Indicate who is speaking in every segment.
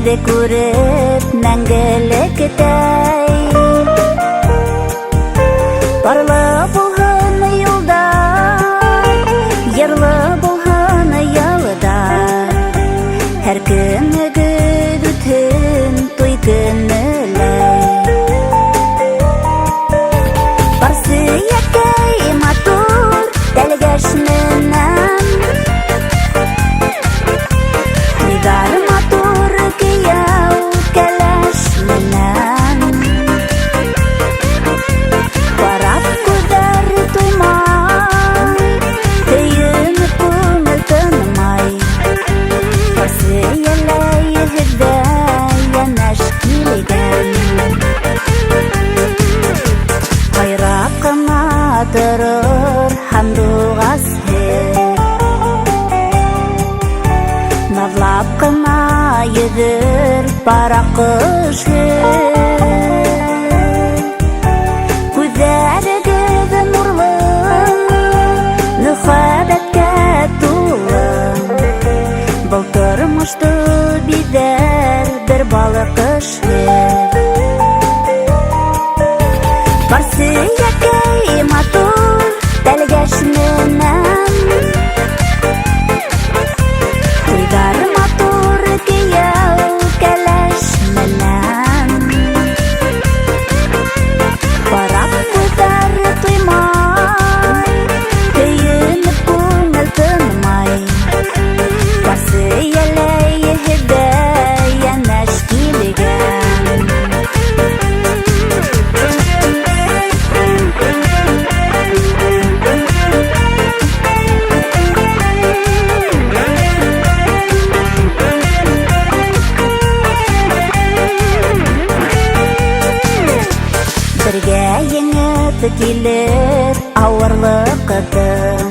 Speaker 1: de күреп мәңгелектәй. Парлы булһын юлда, йырлы булһын ялда, һәр көнегез үтһен туй көнеләй. Барсы якай матур тәлгәш менән, нигар матур кияү кәләш менән. Карап күҙҙәр туймай, һөйөнөп күңел тынмай. Барсы йәләйһеҙҙә йәнәш килгән, ҡайрап ҡына торор һәм дуғасһыҙ, наҙлап ҡына йөҙөр пара ҡошһоҙ. Күҙҙәрегеҙ нурлы, мөхәббәткә тулы, был тормошто биҙәр бер балыҡышһыҙ. Барсы якай матур тәлгәш менән, туйҙар матур кейәү кәләш менән. Ҡарап күҙҙәр туймай, һөйөнөп күңел тынмай. Барсы йәләйһеҙҙә йәнәш килгән. Бергә еңеп килер ауырлыҡтың,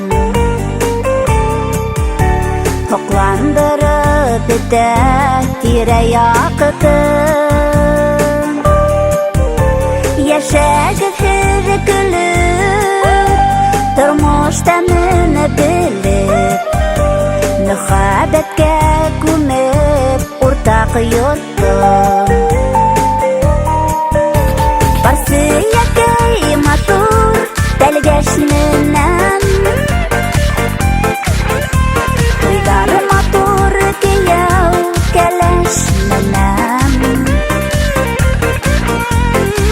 Speaker 1: һоҡландырып итә тирә-яҡтың. Йәшәгеҙ һеҙ көлөп, тормош тәмен белеп, мөхәббәткә күмеп уртаҡ йорттың. Барсы якай матур тәлгәш менән, туйҙар матур кейәү кәләш менән.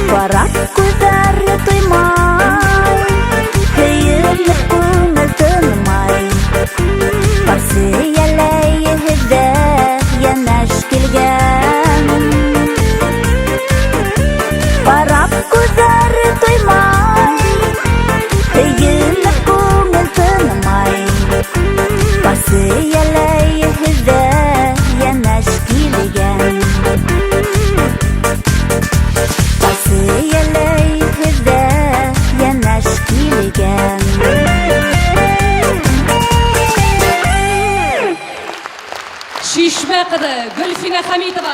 Speaker 1: Ҡарап күҙҙәр туймай, һөйөнөп күңел тынмай. Барсы йәләйһеҙҙә йәнәш килгән. Ҡарап күҙҙәр туймай, һөйөнөп күңел тынмай. Барсы йәләйһеҙҙә йәнәш килгән. Барсы йәләйһеҙҙә йәнәш килгән.
Speaker 2: Шишмә ҡыҙы Гөлфинә Хәмитова.